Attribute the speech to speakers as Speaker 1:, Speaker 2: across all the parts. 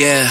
Speaker 1: Yeah.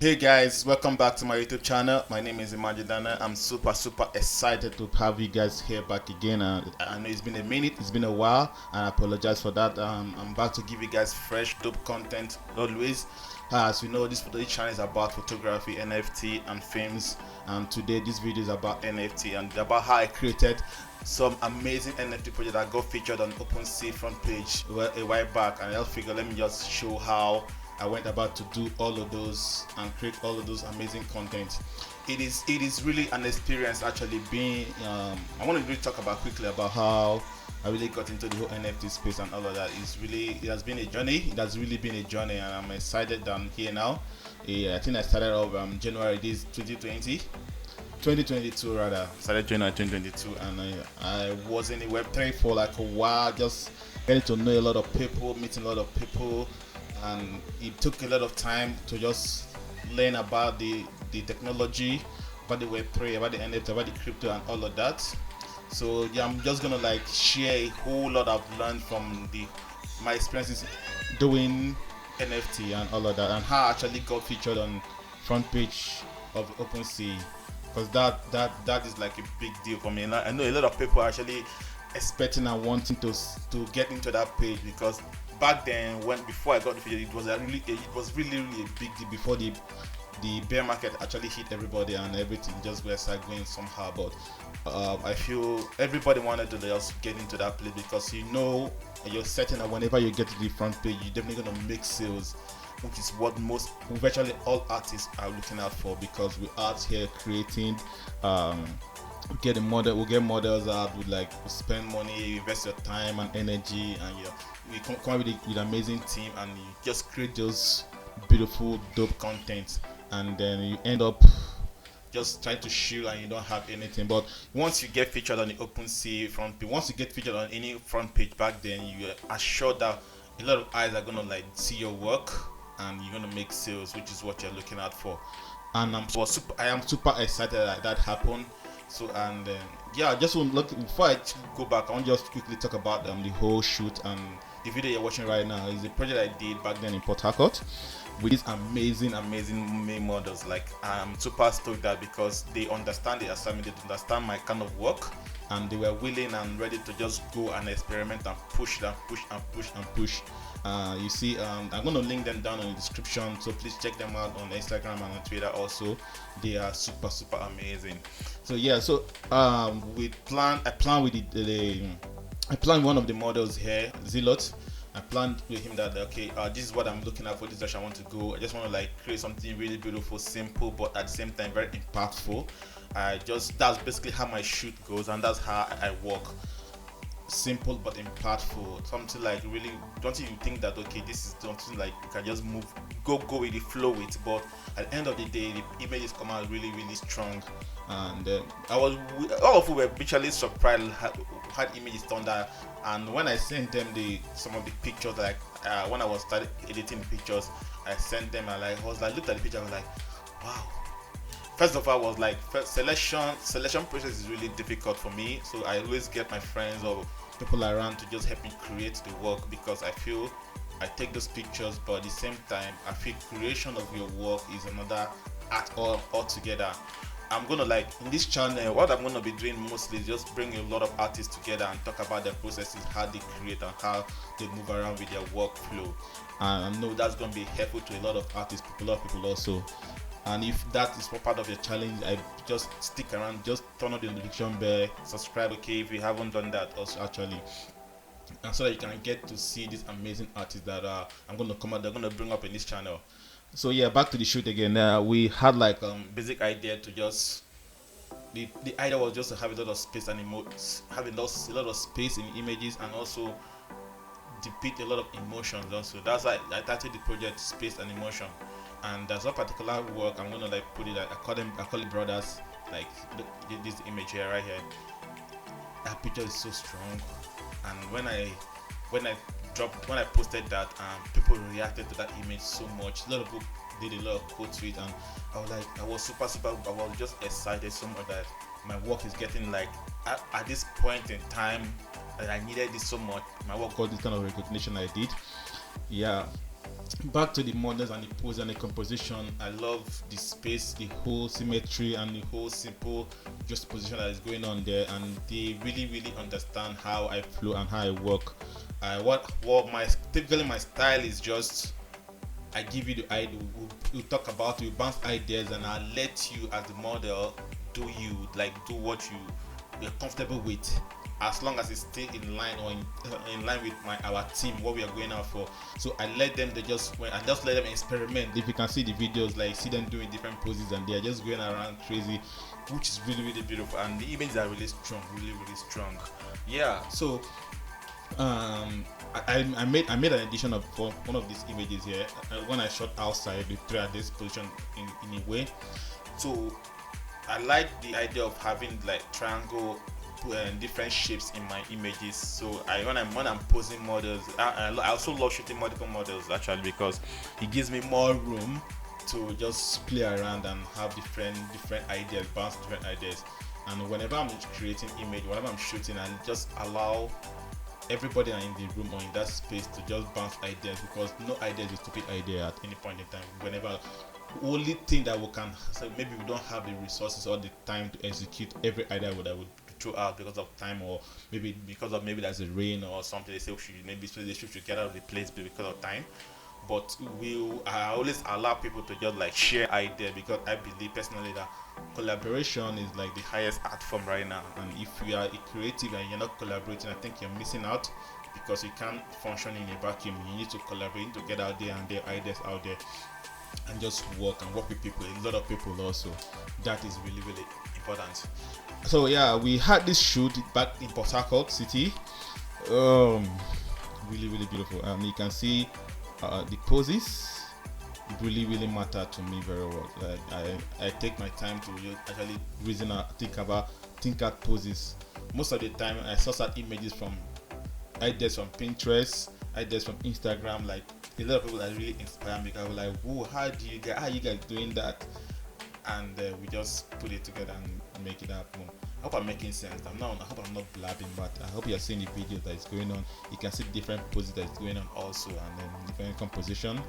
Speaker 2: Hey guys, welcome back to my YouTube channel. My name is Imajidana. I'm super excited to have you guys here back again. I know it's been a minute, it's been a while, and I apologize for that. I'm back to give you guys fresh, dope content always. As you know, this channel is about photography, NFT, and films. And today, this video is about NFT and about how I created some amazing NFT project that got featured on Opensea front page a while back. And I'll figure, let me just show how I went about to do all of those and create all of those amazing content. It is really an experience actually being. I want to really talk about quickly about how I really got into the whole NFT space and all of that. It has been a journey. It has really been a journey, and I'm excited that I'm here now. I think I started off January this 2022 rather. Started January 2022, and I was in the Web3 for like a while, just getting to know a lot of people, meeting a lot of people. And it took a lot of time to just learn about the technology, about the Web3, about the NFT, about the crypto and all of that. So yeah, I'm just gonna like share a whole lot I've learned from my experiences doing NFT and all of that, and how I actually got featured on front page of Opensea, because that is like a big deal for me. And I know a lot of people are actually expecting and wanting to get into that page, because back then, before I got the video, it was really a big deal before the bear market actually hit everybody and everything just started going somehow. But I feel everybody wanted to just get into that place, because you're certain that whenever you get to the front page, you're definitely gonna make sales, which is what virtually all artists are looking out for, because we're out here creating. We'll get models out. We spend money, invest your time and energy, and we come up with an amazing team, and you just create those beautiful, dope content, and then you end up just trying to shoot and you don't have anything. But once you get featured on the Opensea front page, once you get featured on any front page back then, you are sure that a lot of eyes are gonna see your work, and you're gonna make sales, which is what you're looking out for. And I am super excited that happened. So I just want before I go back, I want to just quickly talk about the whole shoot. And the video you're watching right now is a project I did back then in Port Harcourt with these amazing May models. I'm super stoked that, because they understand the assignment, they understand my kind of work, and they were willing and ready to just go and experiment and push. You see, I'm going to link them down in the description, so please check them out on Instagram and on Twitter also. They are super amazing. So yeah, I planned one of the models here, Zilot. I planned with him that this is what I'm looking at for this direction I want to go. I just want to create something really beautiful, simple, but at the same time very impactful. That's basically how my shoot goes, and that's how I work. Simple but impactful, something really, don't you think that this is something you can just go with the flow with, but at the end of the day the images come out really strong. And all of you were literally surprised how the images turned out. And when I sent them some of the pictures, when I was started editing the pictures, I sent them, and I looked at the picture, I was like, wow. First of all, selection process is really difficult for me, so I always get my friends or people around to just help me create the work, because I feel I take those pictures, but at the same time I feel creation of your work is another art altogether. I'm gonna in this channel, what I'm gonna be doing mostly is just bring a lot of artists together and talk about their processes, how they create and how they move around with their workflow. And I know that's gonna be helpful to a lot of artists, a lot of people also. And if that is part of your challenge, I just stick around, just turn on the notification bell, subscribe, if you haven't done that also actually, and so that you can get to see these amazing artists that they're gonna bring up in this channel. So yeah, back to the shoot again. We had basic idea to just the idea was just to have a lot of space and have a lot of space in images, and also depict a lot of emotions also. That's why I titled the project Space and Emotion. And there's one particular work I'm gonna put it. I call it Brothers. This image here, right here. That picture is so strong. And when I posted that, people reacted to that image so much. A lot of people did a lot of quotes to it, and I was super. I was just excited so much that my work is getting at this point in time. I needed this so much. My work got this kind of recognition I did. Yeah. Back to the models and the pose and the composition. I love the space, the whole symmetry, and the whole simple just position that is going on there. And they really understand how I flow and how I work. What my typically my style is just, I give you the idea, we talk about, we bounce ideas, and I let you as the model do what you're comfortable with, as long as it's still in line or in line with our team, what we are going out for. So I let them, I just let them experiment. If you can see the videos, like see them doing different poses, and they're just going around crazy, which is really beautiful, and the images are really strong. Yeah. So I made an edition of one of these images here when I shot outside with 3 at this position in a way. So I like the idea of having like triangle different shapes in my images. So when I'm posing models, I also love shooting multiple models actually, because it gives me more room to just play around and have different ideas, bounce different ideas. And whenever I'm creating image, whenever I'm shooting, I just allow everybody in the room or in that space to just bounce ideas, because no idea is a stupid idea at any point in time. Whenever, only thing that we can, so maybe we don't have the resources or the time to execute every idea that would throw out because of time, or maybe because of there's a rain or something. They say maybe the ship should get out of the place because of time. But I always allow people to just like share ideas, because I believe personally that collaboration is like the highest art form right now. And if you are a creative and you're not collaborating, I think you're missing out, because you can't function in a vacuum. You need to collaborate, you need to get out there and get ideas out there and just work with people, a lot of people also. That is really important. So yeah, we had this shoot back in Port Harcourt City. Really beautiful. And you can see the poses really matter to me very well. Like I take my time to actually reason out, think out poses. Most of the time I source out images from ideas from Pinterest, ideas from Instagram. Like a lot of people that really inspire me. I was like, whoa, how are you guys doing that? And we just put it together and make it happen. I hope I'm making sense. I hope I'm not blabbing, but I hope you're seeing the video that is going on. You can see different poses that is going on also, and then different composition.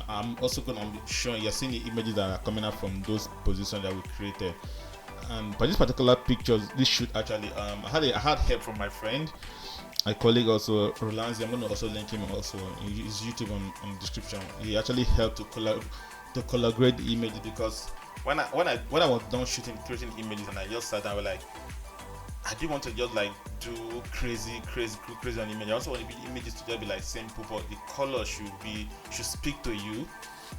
Speaker 2: I'm also going to be showing, you're seeing the images that are coming out from those positions that we created. And for this particular picture, this shoot actually, I had help from my friend, my colleague also, Rolanzi. I'm going to also link him also in his YouTube on the description. He actually helped to color grade the images, because when I was done creating images, and I just sat down, like, I didn't want to just like do crazy on image. I also want the images to just be like simple, but the color should speak to you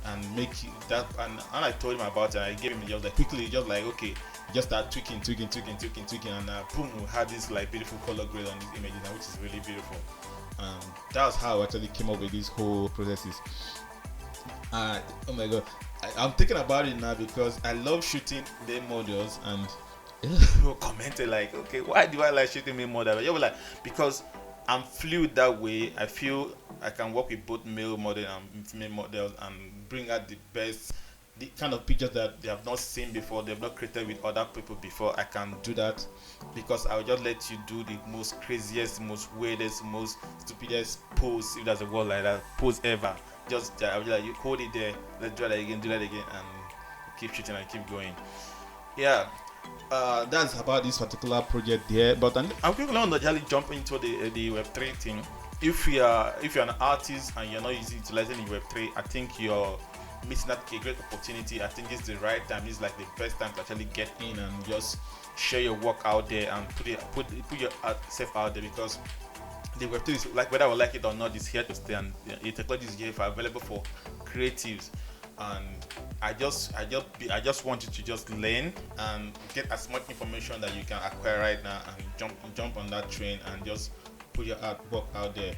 Speaker 2: and make that. And I told him about it. I gave him just like quickly, just like, okay, just start tweaking, and boom, we had this like beautiful color grade on these images, which is really beautiful. And that's how I actually came up with these whole processes. Oh my god, I'm thinking about it now, because I love shooting their models, and people commented like, okay, why do I like shooting male models? You were like, because I'm fluid that way. I feel I can work with both male models and female models and bring out the best, the kind of pictures that they have not seen before, they have not created with other people before. I can do that, because I'll just let you do the most craziest, most weirdest, most stupidest pose, if there's a word like that, pose ever. Just I'll be like, you hold it there, let's do that again, and keep shooting and keep going. Yeah. That's about this particular project there. But I'm quickly want to actually jump into the Web3 thing. If you're an artist and you're not utilizing the Web3, I think you're missing out a great opportunity. I think it's the right time. It's like the best time to actually get in and just share your work out there and put yourself out there, because the Web3 is, like, whether I like it or not, is here to stay, and the technology is here available for creatives. And I just want you to just learn and get as much information that you can acquire right now, and jump on that train and just put your artwork out there.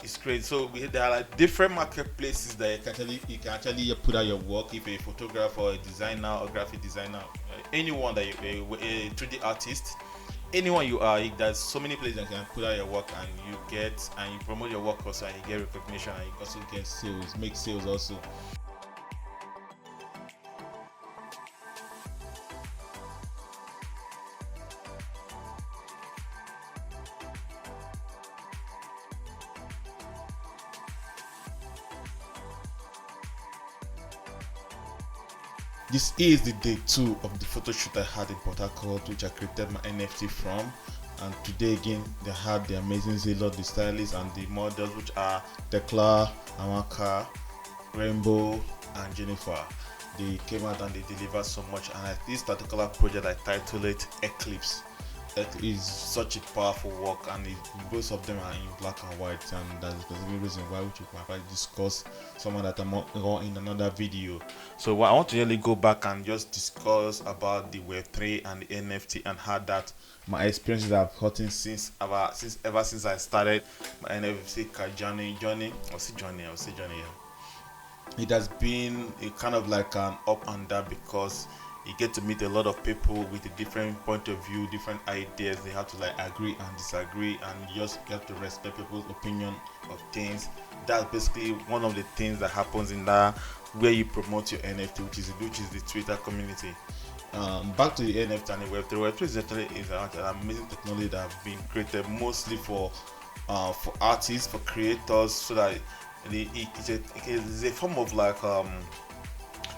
Speaker 2: It's great. So there are like different marketplaces that you can actually put out your work. If you're a photographer or a designer or graphic designer, anyone that you're a 3D artist, anyone you are, there's so many places that you can put out your work, and you promote your work also, and you get recognition, and you also get sales, make sales also. This is the day 2 of the photo shoot I had in Port Harcourt, which I created my NFT from. And today again, they had the amazing Zelo, the stylists, and the models, which are Tekla, Amaka, Rainbow, and Jennifer. They came out and they delivered so much. And this particular project, I titled it Eclipse. It is such a powerful work, and both of them are in black and white, and that's the specific reason why we should probably discuss some of that more in another video. So I want to really go back and just discuss about the Web3 and the NFT and how that my experiences I've gotten ever since I started my NFT journey. It has been a kind of like an up and down, because you get to meet a lot of people with a different point of view, different ideas. They have to like agree and disagree, and you just have to respect people's opinion of things. That's basically one of the things that happens in that where you promote your NFT, which is the Twitter community. Back to the NFT and the Web3. Web3 is actually an amazing technology that have been created mostly for artists, for creators, so that it's a form of like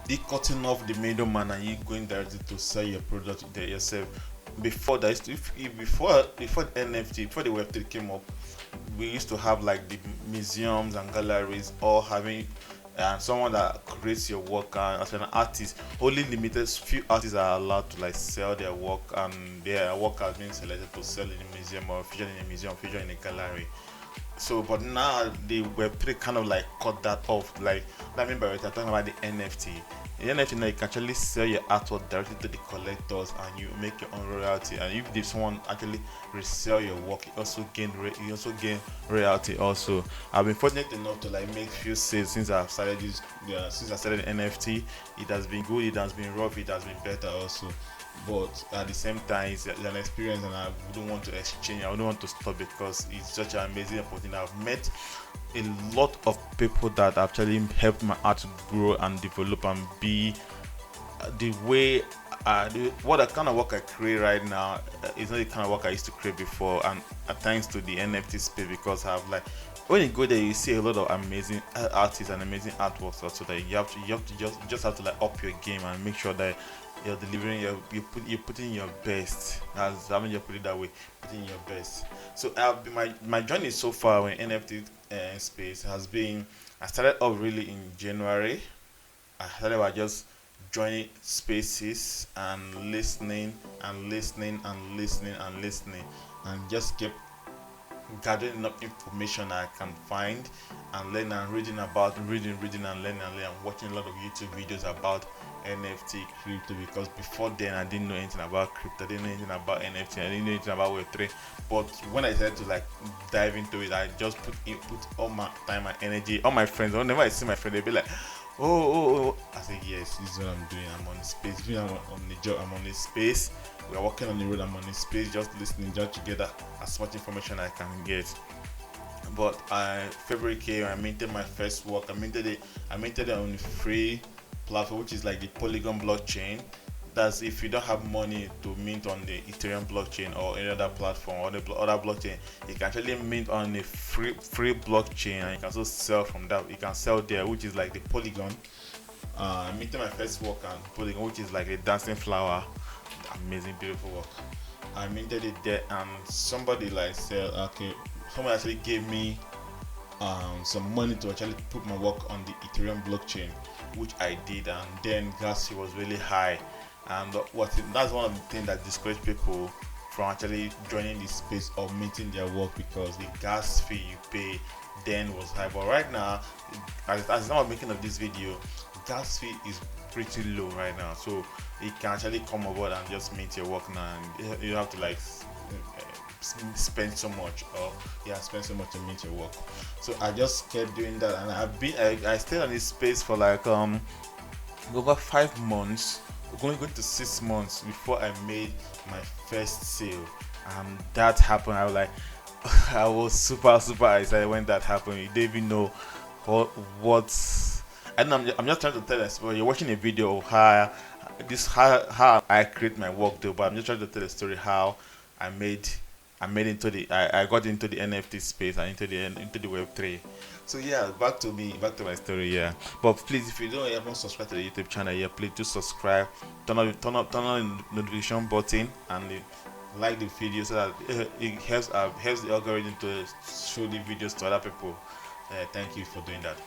Speaker 2: the cutting off the middleman and you going directly to sell your product there yourself. Before that, before the NFT, before the Web3 came up, we used to have like the museums and galleries all having someone that creates your work, and as an artist, only limited few artists are allowed to like sell their work, and their work has been selected to sell in a museum or feature in a museum, feature in a gallery. So, but now the Web3 kind of like cut that off. Like, I mean by it, I'm talking about the NFT. The NFT now, you can actually sell your artwork directly to the collectors, and you make your own royalty. And if someone actually resell your work, you also gain royalty. Also, I've been fortunate enough to like make few sales since I started NFT. It has been good, it has been rough, it has been better also. But at the same time, it's an experience, and I wouldn't want to exchange. I wouldn't want to stop, because it's such an amazing opportunity. I've met a lot of people that actually helped my art to grow and develop and be the way what the kind of work I create right now is not the kind of work I used to create before. And thanks to the NFT space, because I have like, when you go there, you see a lot of amazing artists and amazing artworks also, that you just have to like up your game and make sure that you're delivering you're putting your best. As I mean, you put it that way, putting your best. So my journey so far in NFT space has been, I started off really in January. I started by just joining spaces and listening and just kept gathering enough information I can find and learn and reading and learning and watching a lot of YouTube videos about NFT, crypto, because before then I didn't know anything about crypto, I didn't know anything about NFT, I didn't know anything about Web3. But when I decided to like dive into it, I just put all my time and energy. All my friends, whenever I see my friend, they'll be like, oh. I say, yes, this is what I'm doing. I'm on the space. I'm on the job, I'm on this space. We are walking on the road, I'm on this space, just listening, just together as much information I can get. But February came, I minted my first work. I minted it on a free platform, which is like the Polygon blockchain. That's if you don't have money to mint on the Ethereum blockchain or any other platform or the other blockchain, you can actually mint on a free blockchain, and you can also sell from that. You can sell there, which is like the Polygon. I minted my first work on Polygon, which is like a dancing flower. Amazing, beautiful work. I minted it there, and somebody like said, okay, someone actually gave me some money to actually put my work on the Ethereum blockchain, which I did, and then gas fee was really high. And that's one of the things that discourage people from actually joining this space or minting their work, because the gas fee you pay then was high. But right now, as I'm making of this video, gas fee is pretty low right now, so you can actually come aboard and just mint your work now, and you don't have to like spend so much to mint your work. So I just kept doing that, and I stayed on this space for like over 5 months, going to 6 months before I made my first sale. And that happened. I was like I was super excited when that happened. You didn't even know what and I'm just trying to tell us, well, you're watching a video of how I create my work though, but I'm just trying to tell a story how I made
Speaker 1: I got into the NFT space and into the Web3. So yeah, back to my story. Yeah, but please, if you don't ever subscribe to the YouTube channel, yeah, please do subscribe, turn on the notification button, and like the video so that it helps the algorithm to show the videos to other people. Thank you for doing that.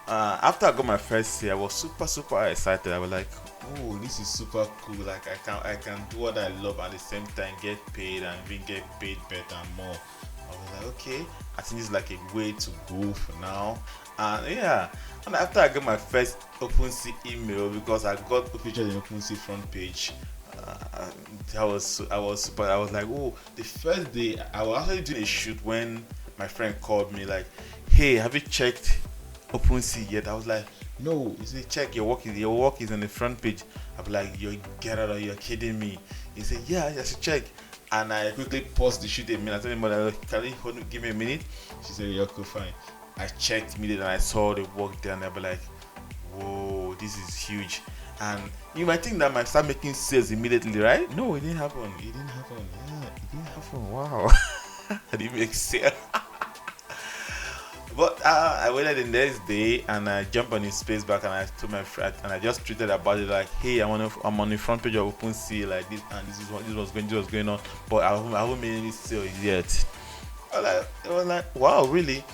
Speaker 1: After I got my first C, I was super excited. I was like, "Oh, this is super cool! Like I can do what I love at the same time, get paid, and even get paid better and more." I was like, "Okay, I think it's like a way to go for now." And yeah, and after I got my first Opensea email, because I got featured in Opensea front page, uh, I was like, "Oh!" The first day I was actually doing a shoot when my friend called me like, "Hey, have you checked Opensea yet?" I was like, "No." He said, "Check your work is on the front page." I'm like, "You get out of, you're kidding me." He said, "Yeah, I should check." And I quickly paused the shoot a minute. I told him, "Mother, can you give me a minute?" She said, "Yeah, okay, fine." I checked immediately and I saw the work there, and I was like, "Whoa, this is huge." And you might think that I might start making sales immediately, right? No, it didn't happen. It didn't happen. Yeah, it didn't happen. Wow. I didn't make sales. But I waited the next day and I jumped on his space back and I told my friend and I just tweeted about it like, "Hey, I'm on the front page of OpenSea like this and this was going on, but I haven't made any sales yet." I was like, "Wow, really?"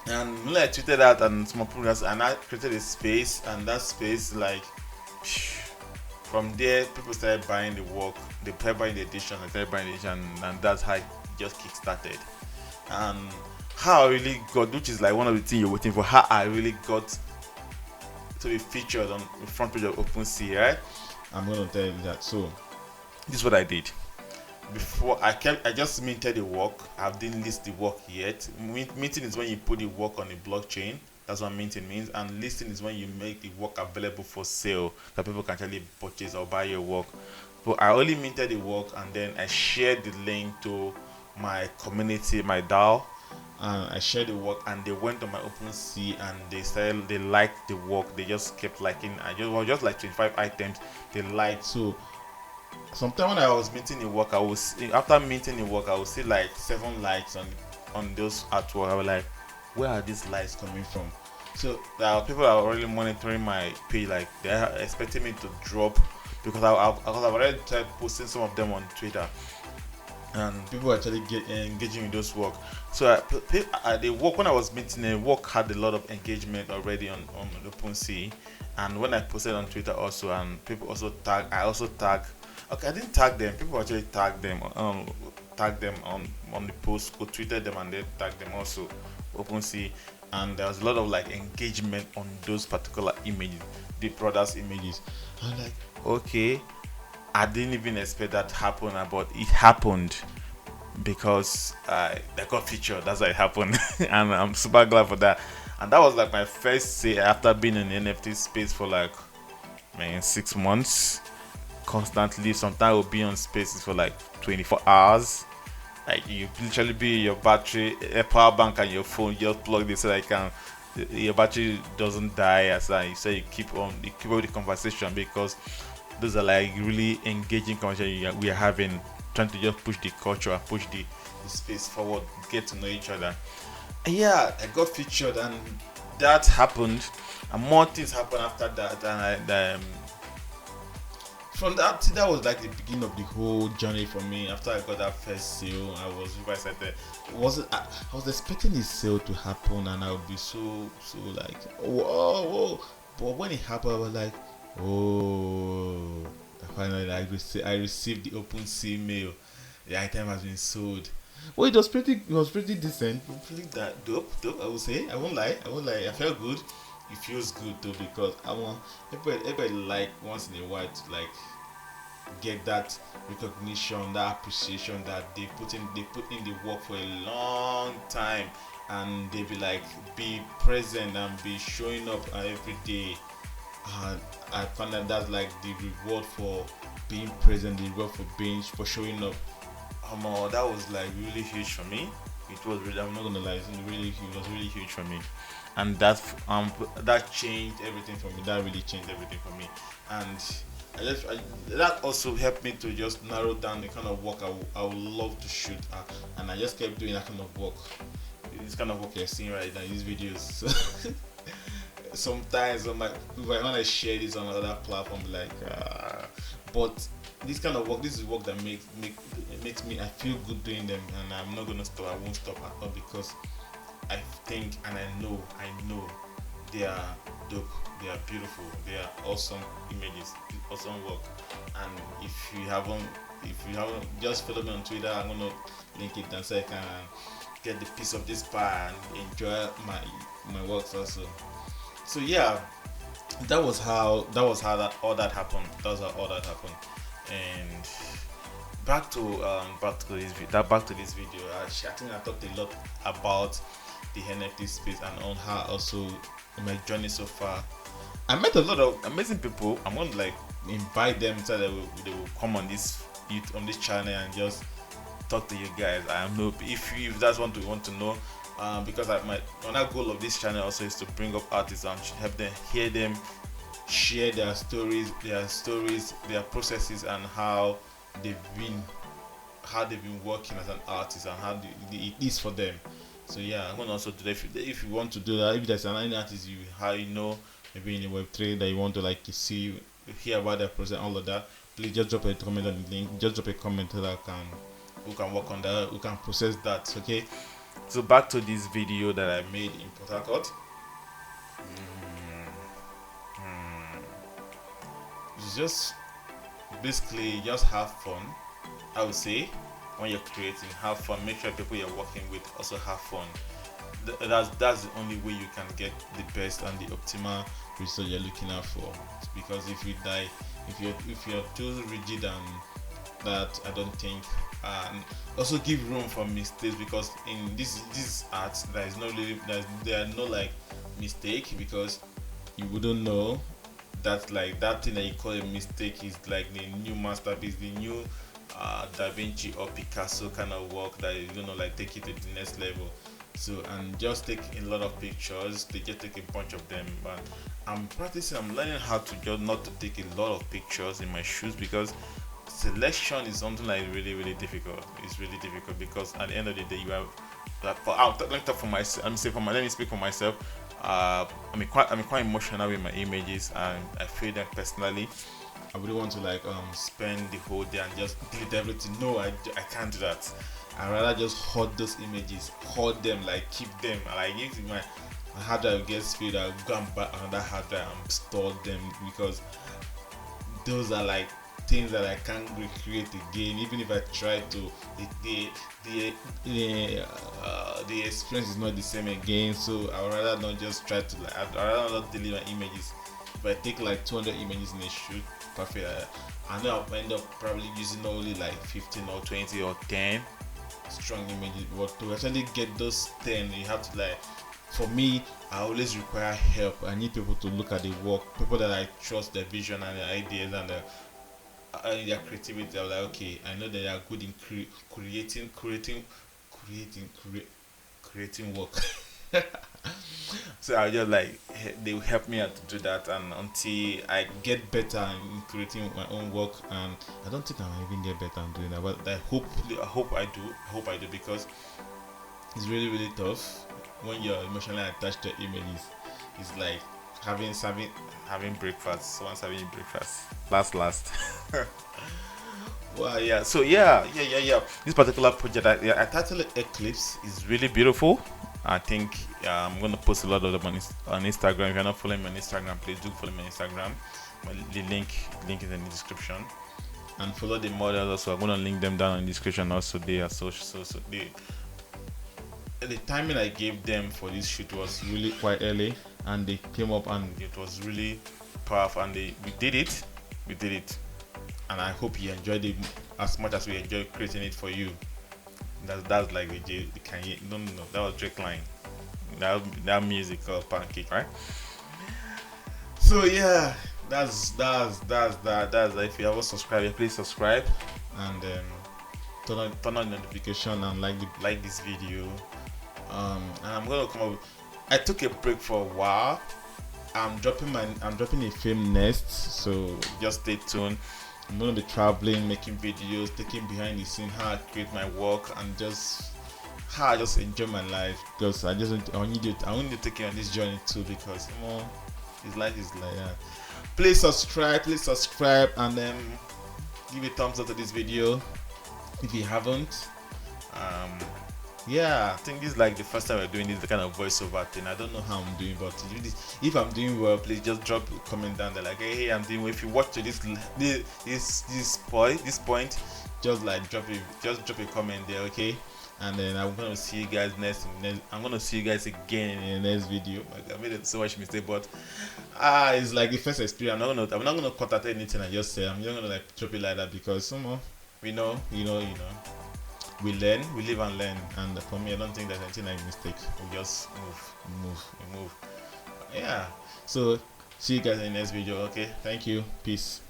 Speaker 1: And when I tweeted that and some people and I created a space and that space like from there people started buying the work, they started buying the edition, they started buying the edition, and that's how it just kick started. And how I really got, which is like one of the things you're waiting for, how I really got to be featured on the front page of OpenSea, right? I'm gonna tell you that. So this is what I did. Before I just minted the work. I didn't list the work yet. Minting is when you put the work on the blockchain. That's what minting means. And listing is when you make the work available for sale that people can actually purchase or buy your work. But I only minted the work and then I shared the link to my community, my DAO, and I shared the work and they went on my OpenSea and they liked the work. They just kept liking. I just was just like 25 items they liked. So sometimes when I was minting the work, after minting the work, I would see like 7 likes on those artwork. I was like, where are these likes coming from? So there are people that are already monitoring my page, like they're expecting me to drop because I've already tried posting some of them on Twitter and people actually get engaging with those work. So the work when I was meeting the work had a lot of engagement already on OpenSea, and when I posted on Twitter also, and people also tag. I also tag. Okay, I didn't tag them. People actually tag them on the post, go tweeted them, and then tag them also OpenSea, and there was a lot of like engagement on those particular images, the brothers images. I'm like, okay, I didn't even expect that to happen, but it happened because I got featured. That's how it happened, and I'm super glad for that. And that was like my first say after being in the NFT space for like, man, 6 months constantly. Sometimes I will be on spaces for like 24 hours. Like you literally be your battery, a power bank, and your phone. You just plug this so that your battery doesn't die. As I say, you keep up with the conversation because those are like really engaging conversation we are having, trying to just push the culture and push the space forward, get to know each other. And yeah, I got featured and that happened, and more things happened after that. And from that was like the beginning of the whole journey for me. After I got that first sale, I was super excited. I was expecting this sale to happen and I would be so like whoa. But when it happened I was like, oh, finally I received the OpenSea mail. The item has been sold. Well, it was pretty decent. Pretty that dope. I would say. I won't lie. I felt good. It feels good too because I want everybody like once in a while to like get that recognition, that appreciation that they put in the work for a long time, and they be present and be showing up every day. And I found that that's like the reward for being present, the reward for showing up. That was like really huge for me. It was really, I'm not gonna lie, it was really huge for me, and that changed everything for me. That really changed everything for me, and
Speaker 2: that also helped me to just narrow down the kind of work I would love to shoot, and I just kept doing that kind of work. This kind of work you're seeing right now, these videos. Sometimes I'm like, when I share this on other platforms, like, but this kind of work, this is work that makes me, I feel good doing them, and I'm not gonna stop. I won't stop at all, because I think and I know they are dope, they are beautiful, they are awesome images, awesome work. And if you haven't just follow me on Twitter, I'm gonna link it down so I can get the piece of this pie and enjoy my works also. So yeah, that was how all that happened. And back to this video. I think I talked a lot about the NFT space and on how also my journey so far. I met a lot of amazing people. I'm going to like invite them so they will come on this channel and just talk to you guys. I know if that's what you want to know. Because my goal of this channel also is to bring up artists and help them hear them share their stories, their processes, and how they've been working as an artist and how it is for them. So yeah, I'm gonna also do that. If you want to do that, if there's any artist maybe in the Web3 that you want to like see, hear about their process, all of that, please just drop a comment on the link. Just drop a comment so that who can work on that, who can process that. Okay. So back to this video that I made in Port Harcourt. It's just basically just have fun. I would say when you're creating, have fun. Make sure people you're working with also have fun. That's the only way you can get the best and the optimal result you're looking out for. Because if you're too rigid and that, I don't think. And also give room for mistakes, because in this art there are no like mistake, because you wouldn't know that like that thing that you call a mistake is like the new masterpiece, the new Da Vinci or Picasso kind of work that is gonna like take it to the next level. So, and just take a lot of pictures. They just take a bunch of them. But I'm learning how to just not to take a lot of pictures in my shoots, because selection is something like really difficult. It's really difficult, because at the end of the day you have let me speak for myself. I'm quite emotional with my images, and I feel that personally I really want to like spend the whole day and just delete everything. No, I can't do that. I rather just hold those images, hold them, like keep them. Like if my hard drive gets speed, I'll go and buy another hard drive and store them, because those are like things that I can't recreate again. Even if I try to, the experience is not the same again. So I would rather not just try to like. I'd rather not delete my images. If I take like 200 images in a shoot, perfect. I know I'll end up probably using only like 15 or 20 or 10 strong images. But to actually get those 10, you have to like. For me, I always require help. I need people to look at the work, people that I trust their vision and their ideas and their creativity. I was like, okay, I know that they are good in creating work. So I just like they will help me out to do that, and until I get better in creating my own work, and I don't think I'll even get better in doing that, but I hope I do, because it's really tough when you're emotionally attached to images. It's like having breakfast. Someone serving breakfast. Last. Well, yeah. So yeah. This particular project, I titled it Eclipse. Is really beautiful. I think I'm gonna post a lot of them on Instagram. If you're not following me on Instagram, please do follow me on Instagram. The link is in the description. And follow the models also. I'm gonna link them down in the description also. They are so the timing I gave them for this shoot was really quite early, and they came up and it was really powerful, and we did it, and I hope you enjoyed it as much as we enjoyed creating it for you. That's like the Kanye, no, that was Drake line, that music called Pancake, right? So yeah, that's if you haven't subscribed, please subscribe, and turn on notification and like this video. And I'm gonna come up with, I took a break for a while I'm dropping a film next, so
Speaker 1: Just stay tuned.
Speaker 2: I'm gonna be traveling, making videos, taking behind the scene how I create my work, and just how I just enjoy my life. Because I need you to take you on this journey too, because his life is like that. Please subscribe, and then give a thumbs up to this video if you haven't.
Speaker 1: Yeah, I think this is like the first time we're doing this kind of voiceover thing. I don't know how I'm doing, but if I'm doing well, please just drop a comment down there like, hey, I'm doing well. If you watch to this point, just like drop a comment there, okay? And then I'm gonna see you guys I'm gonna see you guys again in the next video. Like, I made so much mistake, but it's like the first experience. I'm not gonna cut out anything I just say. I'm just gonna like drop it like that because we know. We learn, we live and learn, and for me, I don't think there's anything like mistake. We just move. Yeah. So see you guys in the next video. Okay. Thank you. Peace.